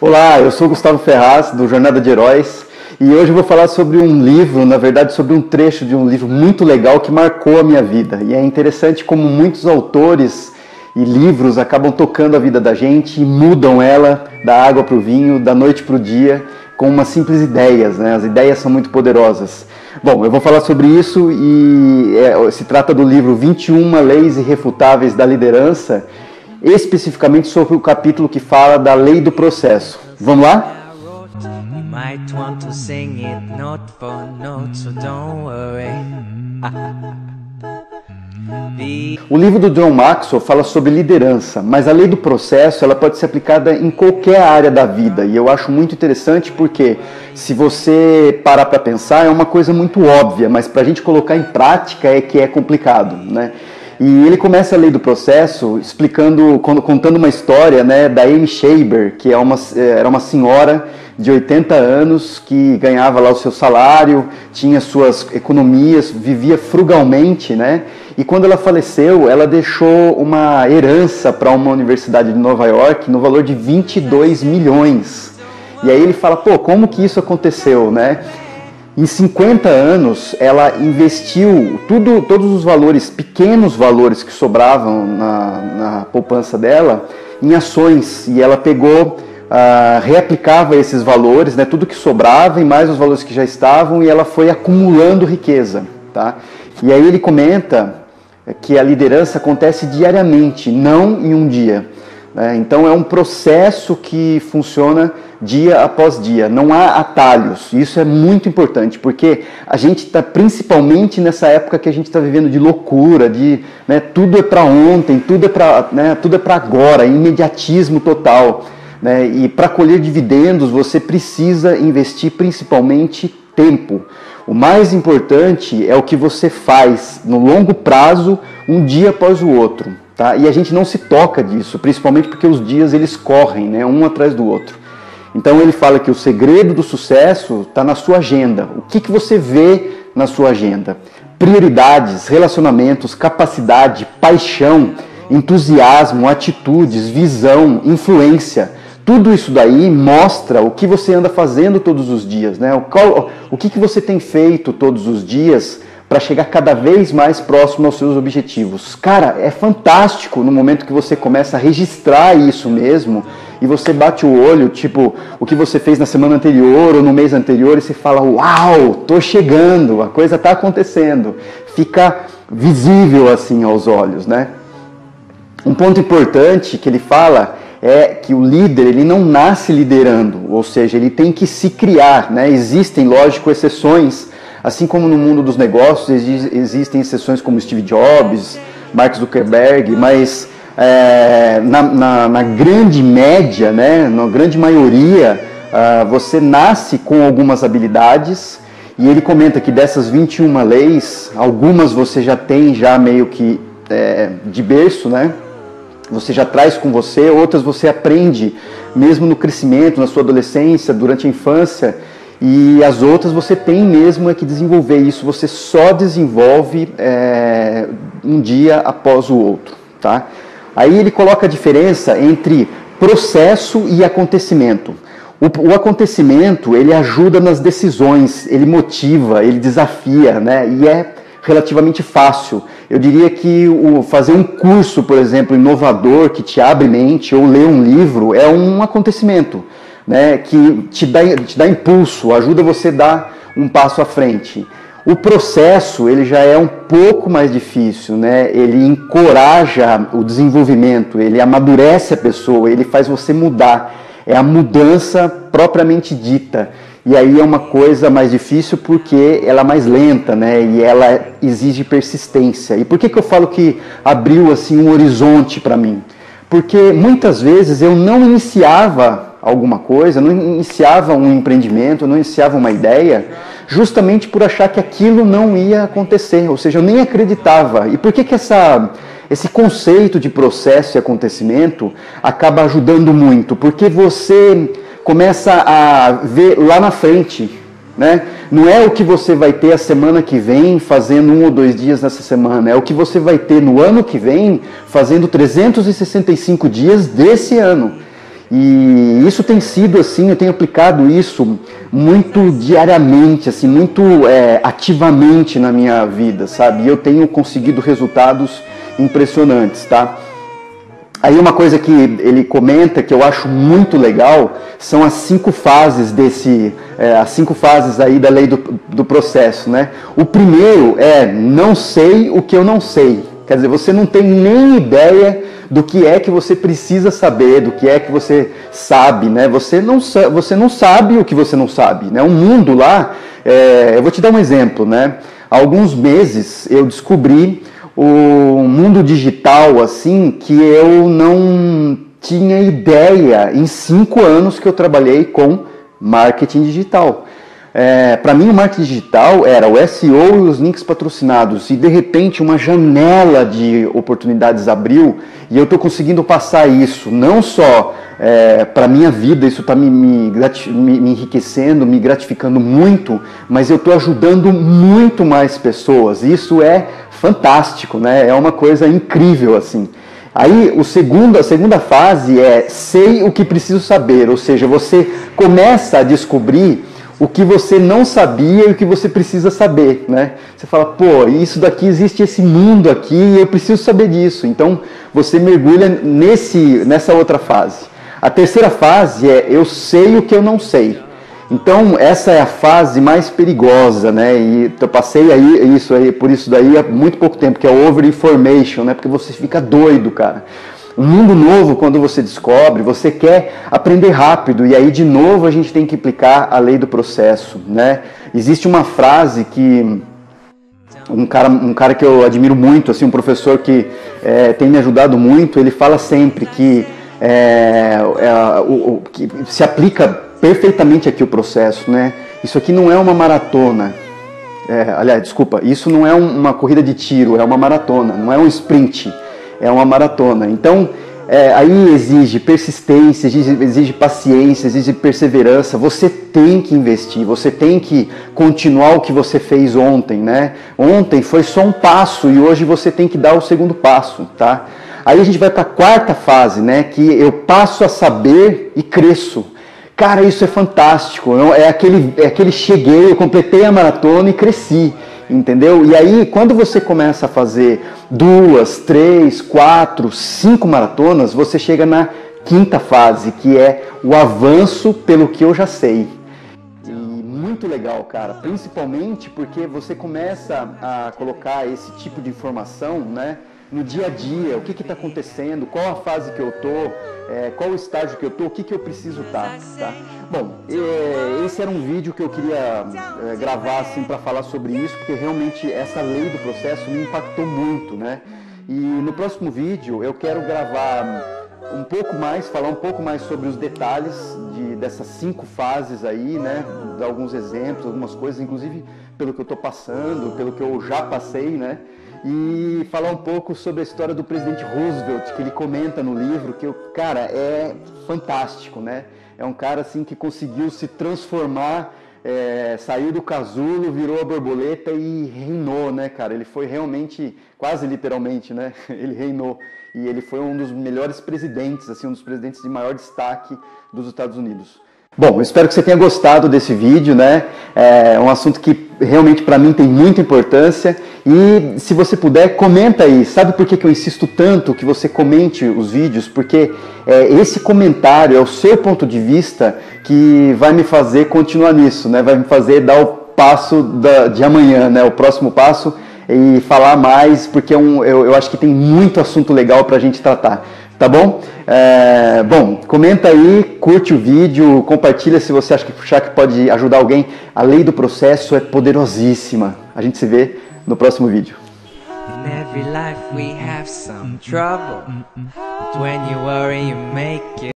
Olá, eu sou o Gustavo Ferraz, do Jornada de Heróis, e hoje eu vou falar sobre um livro, na verdade sobre um trecho de um livro muito legal que marcou a minha vida. E é interessante como muitos autores e livros acabam tocando a vida da gente e mudam ela da água para o vinho, da noite para o dia, com umas simples ideias, né? As ideias são muito poderosas. Bom, eu vou falar sobre isso e se trata do livro 21 Leis Irrefutáveis da Liderança, especificamente sobre o capítulo que fala da lei do processo. Vamos lá? O livro do John Maxwell fala sobre liderança, mas a lei do processo ela pode ser aplicada em qualquer área da vida, e eu acho muito interessante porque se você parar para pensar é uma coisa muito óbvia, mas para a gente colocar em prática é que é complicado, né? E ele começa a lei do processo contando uma história, né, da Amy Schaber, que era uma senhora de 80 anos que ganhava lá o seu salário, tinha suas economias, vivia frugalmente, né? E quando ela faleceu, ela deixou uma herança para uma universidade de Nova York no valor de 22 milhões. E aí ele fala, como que isso aconteceu, né? Em 50 anos, ela investiu todos os valores, pequenos valores que sobravam na poupança dela, em ações. E ela pegou, reaplicava esses valores, né, tudo que sobrava e mais os valores que já estavam, e ela foi acumulando riqueza. Tá? E aí ele comenta que a liderança acontece diariamente, não em um dia. Então é um processo que funciona dia após dia, não há atalhos. Isso é muito importante, porque a gente está principalmente nessa época que a gente está vivendo de loucura, tudo é para ontem, tudo é para agora, imediatismo total. E para colher dividendos você precisa investir principalmente tempo. O mais importante é o que você faz no longo prazo, um dia após o outro. Tá? E a gente não se toca disso, principalmente porque os dias eles correm, né, um atrás do outro. Então ele fala que o segredo do sucesso está na sua agenda. O que você vê na sua agenda? Prioridades, relacionamentos, capacidade, paixão, entusiasmo, atitudes, visão, influência. Tudo isso daí mostra o que você anda fazendo todos os dias, né? O que você tem feito todos os dias para chegar cada vez mais próximo aos seus objetivos. Cara, é fantástico no momento que você começa a registrar isso mesmo e você bate o olho, tipo, o que você fez na semana anterior ou no mês anterior e você fala, uau, tô chegando, a coisa tá acontecendo. Fica visível assim aos olhos, né? Um ponto importante que ele fala é que o líder, ele não nasce liderando, ou seja, ele tem que se criar, né? Existem, lógico, exceções. Assim como no mundo dos negócios existem exceções como Steve Jobs, Mark Zuckerberg, mas na grande média, né, na grande maioria, você nasce com algumas habilidades, e ele comenta que dessas 21 leis, algumas você já tem meio que de berço, né? Você já traz com você, outras você aprende mesmo no crescimento, na sua adolescência, durante a infância, e as outras você tem mesmo que desenvolver isso, você só desenvolve um dia após o outro. Tá? Aí ele coloca a diferença entre processo e acontecimento. O acontecimento, ele ajuda nas decisões, ele motiva, ele desafia, né? E é relativamente fácil. Eu diria que fazer um curso, por exemplo, inovador, que te abre mente, ou ler um livro, é um acontecimento, né, que te dá impulso, ajuda você a dar um passo à frente. O processo, ele já é um pouco mais difícil, né? Ele encoraja o desenvolvimento, ele amadurece a pessoa, ele faz você mudar. É a mudança propriamente dita. E aí é uma coisa mais difícil porque ela é mais lenta, né? E ela exige persistência. E por que eu falo que abriu assim um horizonte para mim? Porque muitas vezes eu não iniciava alguma coisa, não iniciava um empreendimento, não iniciava uma ideia, justamente por achar que aquilo não ia acontecer, ou seja, eu nem acreditava. E por que esse conceito de processo e acontecimento acaba ajudando muito? Porque você começa a ver lá na frente, né? Não é o que você vai ter a semana que vem fazendo 1 ou 2 dias nessa semana, é o que você vai ter no ano que vem fazendo 365 dias desse ano. E isso tem sido assim, eu tenho aplicado isso muito diariamente, assim, muito ativamente na minha vida, sabe? E eu tenho conseguido resultados impressionantes, tá? Aí uma coisa que ele comenta que eu acho muito legal são as 5 fases as 5 fases aí da lei do processo, né? O primeiro é não sei o que eu não sei. Quer dizer, você não tem nem ideia do que é que você precisa saber, do que é que você sabe, né? Você não sabe o que você não sabe, né? O mundo lá, eu vou te dar um exemplo, né? Há alguns meses eu descobri o mundo digital, assim, que eu não tinha ideia em 5 anos que eu trabalhei com marketing digital. Para mim o marketing digital era o SEO e os links patrocinados, e de repente uma janela de oportunidades abriu e eu estou conseguindo passar isso não só para a minha vida, isso está me enriquecendo, me gratificando muito, mas eu estou ajudando muito mais pessoas. Isso é fantástico, né? É uma coisa incrível assim. Aí a segunda fase é sei o que preciso saber, ou seja, você começa a descobrir o que você não sabia e o que você precisa saber, né? Você fala, pô, isso daqui, existe esse mundo aqui e eu preciso saber disso. Então, você mergulha nessa outra fase. A terceira fase é eu sei o que eu não sei. Então, essa é a fase mais perigosa, né? E eu passei por isso daí há muito pouco tempo, que é o over-information, né? Porque você fica doido, cara. Um mundo novo, quando você descobre, você quer aprender rápido, e aí de novo a gente tem que aplicar a lei do processo, né? Existe uma frase que um cara que eu admiro muito, assim, um professor que tem me ajudado muito, ele fala sempre que se aplica perfeitamente aqui o processo, né? Isso aqui não é uma maratona. Isso não é uma corrida de tiro, é uma maratona, não é um sprint. É uma maratona. Então, aí exige persistência, exige paciência, exige perseverança. Você tem que investir, você tem que continuar o que você fez ontem, né? Ontem foi só um passo e hoje você tem que dar o segundo passo, tá? Aí a gente vai para a quarta fase, né? Que eu passo a saber e cresço. Cara, isso é fantástico. É aquele cheguei, eu completei a maratona e cresci. Entendeu? E aí, quando você começa a fazer 2, 3, 4, 5 maratonas, você chega na quinta fase, que é o avanço pelo que eu já sei. E muito legal, cara, principalmente porque você começa a colocar esse tipo de informação, né, no dia a dia, o que está acontecendo, qual a fase que eu estou, qual o estágio que eu estou, o que eu preciso estar, tá? Bom, esse era um vídeo que eu queria gravar assim para falar sobre isso, porque realmente essa lei do processo me impactou muito, né? E no próximo vídeo eu quero gravar um pouco mais, falar um pouco mais sobre os detalhes dessas 5 fases aí, né? Dar alguns exemplos, algumas coisas, inclusive pelo que eu estou passando, pelo que eu já passei, né? E falar um pouco sobre a história do presidente Roosevelt, que ele comenta no livro, que, cara, é fantástico, né? É um cara, assim, que conseguiu se transformar, saiu do casulo, virou a borboleta e reinou, né, cara? Ele foi realmente, quase literalmente, né? Ele reinou. E ele foi um dos melhores presidentes, assim, um dos presidentes de maior destaque dos Estados Unidos. Bom, espero que você tenha gostado desse vídeo, né? É um assunto que realmente para mim tem muita importância. E se você puder, comenta aí. Sabe por que eu insisto tanto que você comente os vídeos? Porque esse comentário é o seu ponto de vista que vai me fazer continuar nisso, né? Vai me fazer dar o passo de amanhã, né? O próximo passo e falar mais, porque eu acho que tem muito assunto legal para a gente tratar. Tá bom? Bom, comenta aí, curte o vídeo, compartilha se você acha que pode ajudar alguém. A lei do processo é poderosíssima. A gente se vê no próximo vídeo. In every life we have some trouble. But when you worry, you make it.